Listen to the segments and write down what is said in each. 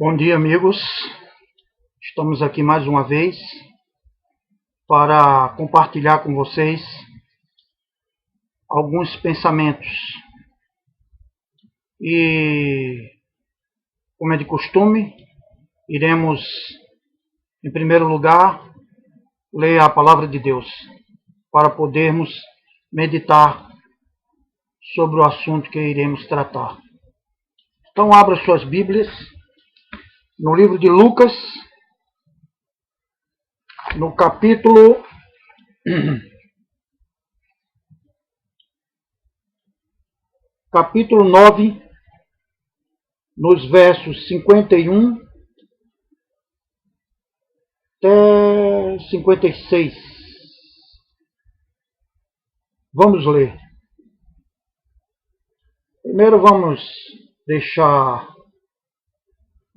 Bom dia, amigos. Estamos aqui mais uma vez para compartilhar com vocês alguns pensamentos. E, como é de costume, iremos, em primeiro lugar, ler a palavra de Deus para podermos meditar sobre o assunto que iremos tratar. Então, abra suas Bíblias no livro de Lucas, no capítulo 9, nos versos 51 até 56. Vamos ler. Primeiro vamos deixar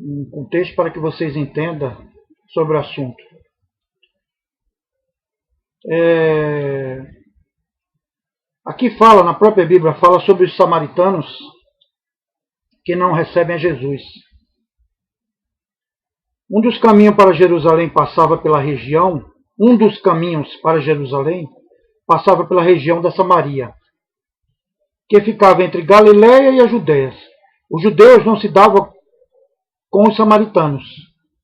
um contexto para que vocês entendam sobre o assunto. Aqui fala, na própria Bíblia, fala sobre os samaritanos que não recebem a Jesus. Um dos caminhos para Jerusalém passava pela região da Samaria, que ficava entre Galiléia e a Judéia. Os judeus não se davam com os samaritanos,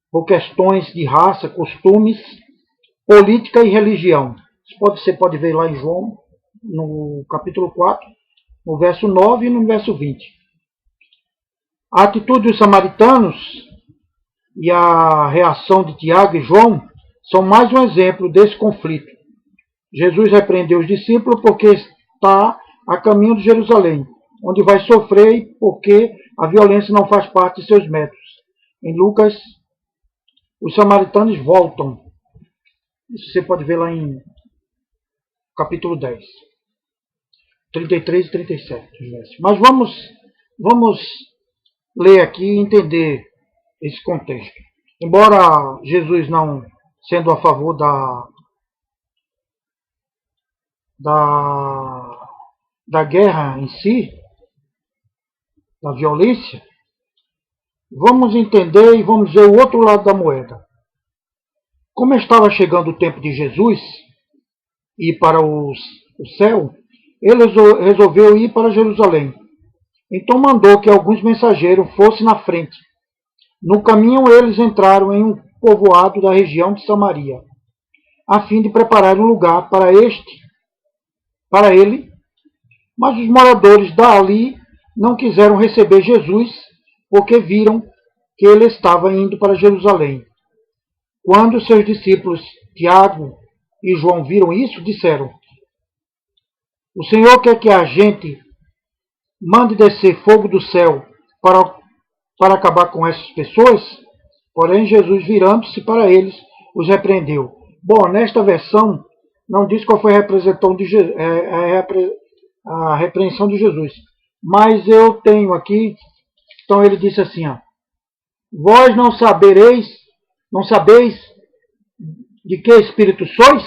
por questões de raça, costumes, política e religião. Você pode ver lá em João, no capítulo 4, no verso 9 e no verso 20. A atitude dos samaritanos e a reação de Tiago e João são mais um exemplo desse conflito. Jesus repreendeu os discípulos porque está a caminho de Jerusalém, onde vai sofrer porque a violência não faz parte de seus métodos. Em Lucas, os samaritanos voltam. Isso você pode ver lá em capítulo 10, 33 e 37. Mas vamos ler aqui e entender esse contexto. Embora Jesus não sendo a favor da guerra em si, da violência, vamos entender e vamos ver o outro lado da moeda. Como estava chegando o tempo de Jesus ir para o céu, ele resolveu ir para Jerusalém. Então mandou que alguns mensageiros fossem na frente. No caminho eles entraram em um povoado da região de Samaria, a fim de preparar um lugar para ele, mas os moradores dali não quiseram receber Jesus, porque viram que ele estava indo para Jerusalém. Quando seus discípulos Tiago e João viram isso, disseram: "O Senhor quer que a gente mande descer fogo do céu para acabar com essas pessoas?" Porém, Jesus, virando-se para eles, os repreendeu. Bom, nesta versão, não diz qual foi a repreensão de Jesus. Mas eu tenho aqui, então ele disse assim, "Vós não sabeis de que espírito sois?"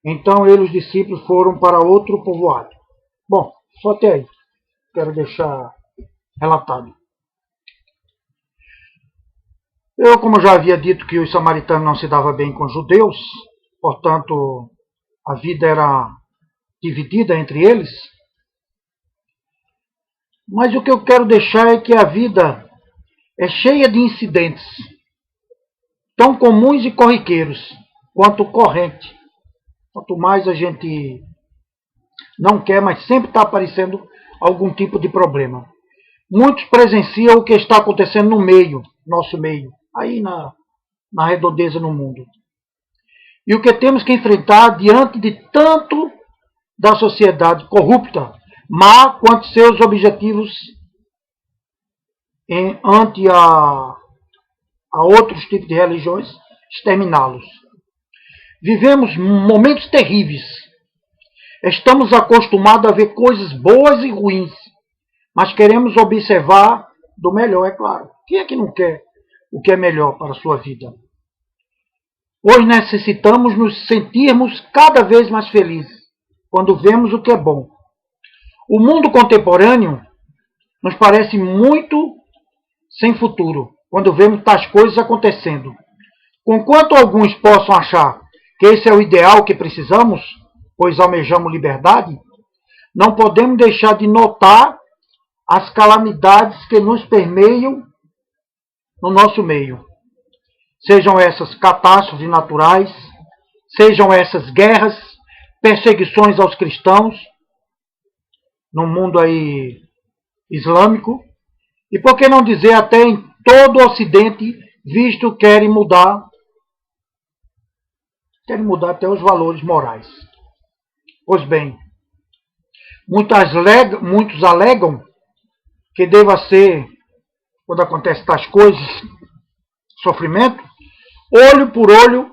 Então os discípulos foram para outro povoado. Bom, só até aí. Quero deixar relatado. Eu, como já havia dito que os samaritanos não se davam bem com os judeus, portanto, a vida era dividida entre eles. Mas o que eu quero deixar é que a vida é cheia de incidentes, tão comuns e corriqueiros, quanto corrente. Quanto mais a gente não quer, mas sempre está aparecendo algum tipo de problema. Muitos presenciam o que está acontecendo no nosso meio, aí na redondeza no mundo. E o que temos que enfrentar diante de tanto da sociedade corrupta, má quanto seus objetivos ante a outros tipos de religiões, exterminá-los. Vivemos momentos terríveis. Estamos acostumados a ver coisas boas e ruins, mas queremos observar do melhor, é claro. Quem é que não quer o que é melhor para a sua vida? Hoje necessitamos nos sentirmos cada vez mais felizes quando vemos o que é bom. O mundo contemporâneo nos parece muito sem futuro, quando vemos tais coisas acontecendo. Conquanto alguns possam achar que esse é o ideal que precisamos, pois almejamos liberdade, não podemos deixar de notar as calamidades que nos permeiam no nosso meio. Sejam essas catástrofes naturais, sejam essas guerras, perseguições aos cristãos, no mundo aí islâmico, e por que não dizer até em todo o Ocidente, visto que querem mudar até os valores morais. Pois bem, muitos alegam que deva ser, quando acontecem tais coisas, sofrimento, olho por olho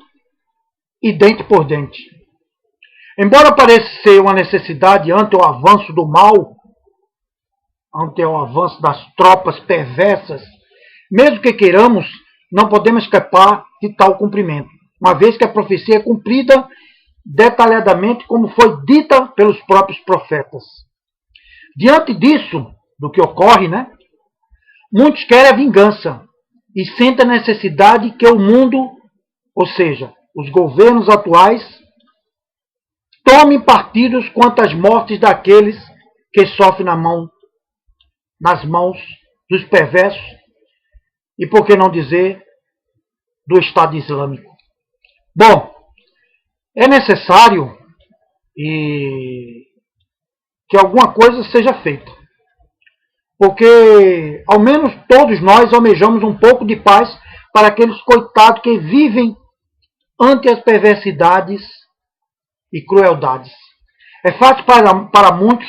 e dente por dente. Embora pareça ser uma necessidade ante o avanço do mal, ante o avanço das tropas perversas, mesmo que queiramos, não podemos escapar de tal cumprimento, uma vez que a profecia é cumprida detalhadamente como foi dita pelos próprios profetas. Diante disso, do que ocorre, muitos querem a vingança e sentem a necessidade que o mundo, ou seja, os governos atuais, tomem partidos quanto às mortes daqueles que sofrem nas mãos dos perversos e, por que não dizer, do Estado Islâmico. Bom, é necessário que alguma coisa seja feita, porque ao menos todos nós almejamos um pouco de paz para aqueles coitados que vivem ante as perversidades e crueldades. É fácil para muitos,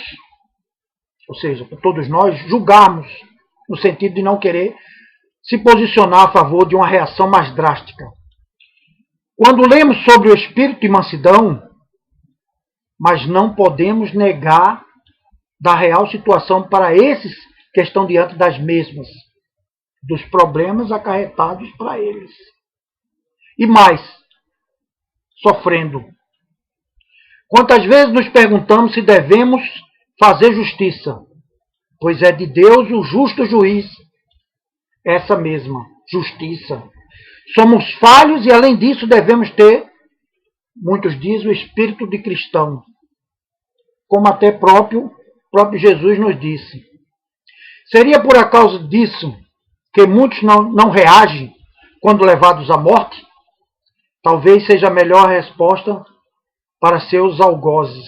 ou seja, para todos nós, julgarmos no sentido de não querer se posicionar a favor de uma reação mais drástica. Quando lemos sobre o espírito de mansidão, mas não podemos negar da real situação para esses que estão diante das mesmas, dos problemas acarretados para eles. E mais, sofrendo. Quantas vezes nos perguntamos se devemos fazer justiça, pois é de Deus o justo juiz, essa mesma justiça. Somos falhos e, além disso, devemos ter, muitos dizem, o espírito de cristão, como até próprio Jesus nos disse. Seria por causa disso que muitos não reagem quando levados à morte? Talvez seja a melhor resposta para seus algozes.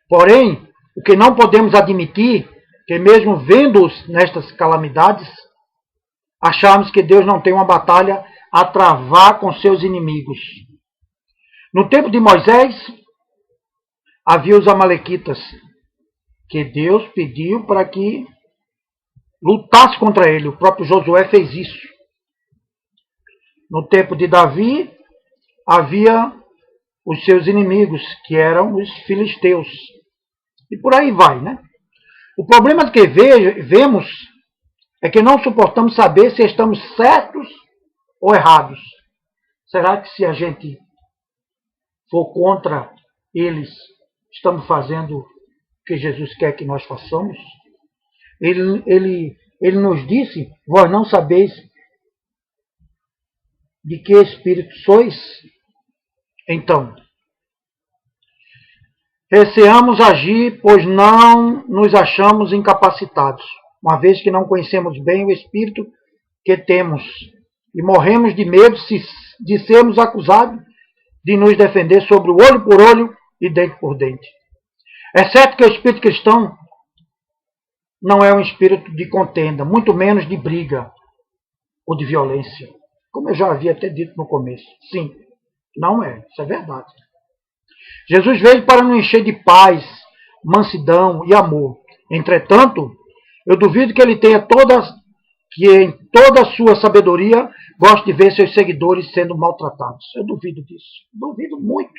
Porém, o que não podemos admitir, que mesmo vendo-os nestas calamidades, acharmos que Deus não tem uma batalha a travar com seus inimigos. No tempo de Moisés, havia os amalequitas, que Deus pediu para que lutasse contra ele. O próprio Josué fez isso. No tempo de Davi, havia os seus inimigos, que eram os filisteus. E por aí vai, O problema que vemos é que não suportamos saber se estamos certos ou errados. Será que se a gente for contra eles, estamos fazendo o que Jesus quer que nós façamos? Ele nos disse, vós não sabeis de que espírito sois? Então, receamos agir, pois não nos achamos incapacitados, uma vez que não conhecemos bem o espírito que temos, e morremos de medo de sermos acusados de nos defender sobre o olho por olho e dente por dente. É certo que o espírito cristão não é um espírito de contenda, muito menos de briga ou de violência, como eu já havia até dito no começo. Sim, não é, isso é verdade. Jesus veio para nos encher de paz, mansidão e amor. Entretanto, eu duvido que ele tenha em toda a sua sabedoria goste de ver seus seguidores sendo maltratados. Eu duvido disso. Duvido muito.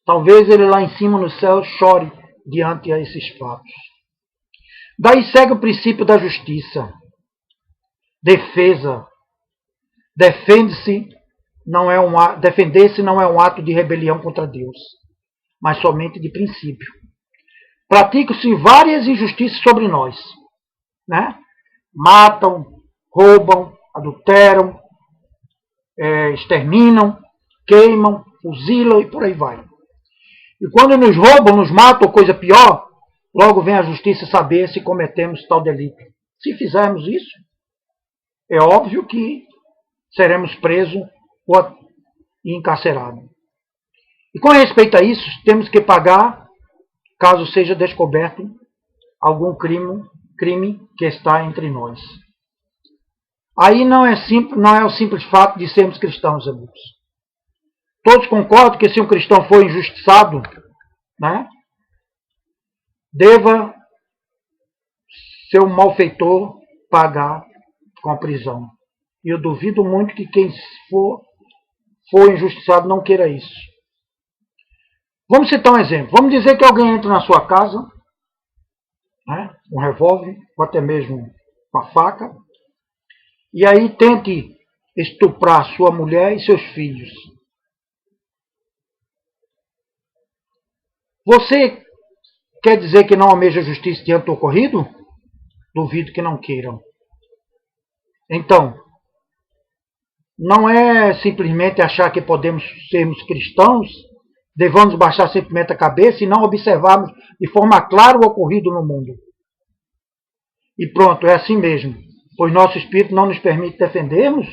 Talvez ele lá em cima no céu chore diante a esses fatos. Daí segue o princípio da justiça. Defesa. Defender-se não é um ato de rebelião contra Deus, mas somente de princípio. Praticam-se várias injustiças sobre nós, matam, roubam, adulteram, exterminam, queimam, fuzilam e por aí vai. E quando nos roubam, nos matam, ou coisa pior, logo vem a justiça saber se cometemos tal delito. Se fizermos isso, é óbvio que seremos presos e encarcerados. E com respeito a isso, temos que pagar caso seja descoberto algum crime que está entre nós. Aí não é o simples fato de sermos cristãos, amigos. Todos concordam que se um cristão for injustiçado, né, deva seu malfeitor pagar com a prisão. E eu duvido muito que quem for injustiçado não queira isso. Vamos citar um exemplo. Vamos dizer que alguém entra na sua casa, né, um revólver, ou até mesmo uma faca, e aí tente estuprar sua mulher e seus filhos. Você quer dizer que não almeja justiça diante do ocorrido? Duvido que não queiram. Então, não é simplesmente achar que podemos sermos cristãos, devamos baixar simplesmente a cabeça e não observarmos de forma clara o ocorrido no mundo. E pronto, é assim mesmo. Pois nosso espírito não nos permite defendermos?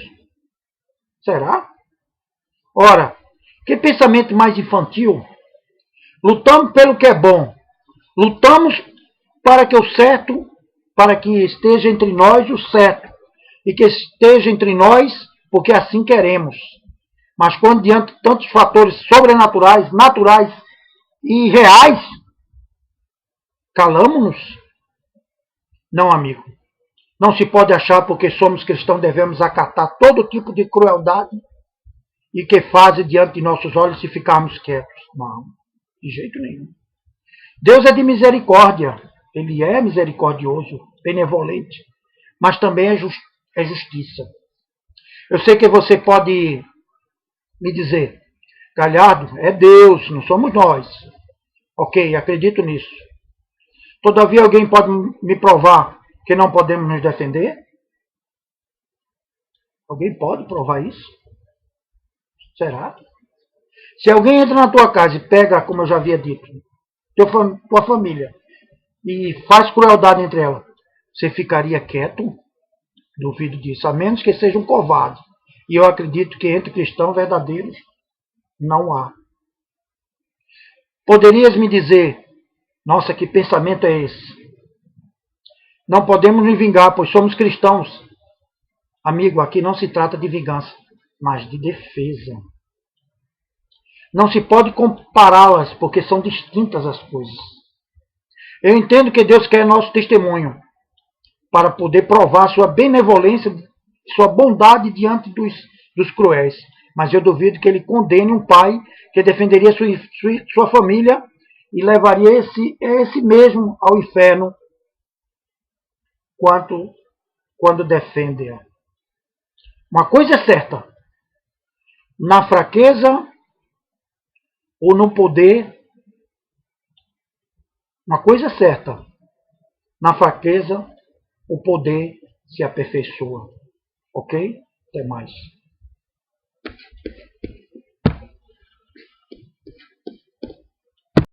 Será? Ora, que pensamento mais infantil! Lutamos pelo que é bom. Lutamos para que esteja entre nós o certo. E que esteja entre nós porque assim queremos. Mas quando diante de tantos fatores sobrenaturais, naturais e reais, calamos-nos? Não, amigo. Não se pode achar porque somos cristãos devemos acatar todo tipo de crueldade e que fazem diante de nossos olhos se ficarmos quietos. Não, de jeito nenhum. Deus é de misericórdia. Ele é misericordioso, benevolente, mas também é justiça. Eu sei que você pode me dizer, Galhardo, é Deus, não somos nós. Ok, acredito nisso. Todavia alguém pode me provar que não podemos nos defender? Alguém pode provar isso? Será? Se alguém entra na tua casa e pega, como eu já havia dito, tua família e faz crueldade entre ela, você ficaria quieto? Duvido disso, a menos que seja um covarde. E eu acredito que entre cristãos verdadeiros não há. Poderias me dizer, nossa, que pensamento é esse? Não podemos nos vingar, pois somos cristãos. Amigo, aqui não se trata de vingança, mas de defesa. Não se pode compará-las, porque são distintas as coisas. Eu entendo que Deus quer nosso testemunho, para poder provar sua benevolência, sua bondade diante dos cruéis. Mas eu duvido que ele condene um pai que defenderia sua família e levaria esse mesmo ao inferno quando defende-a. Uma coisa é certa, na fraqueza ou no poder, uma coisa é certa, na fraqueza o poder se aperfeiçoa. Ok? Até mais.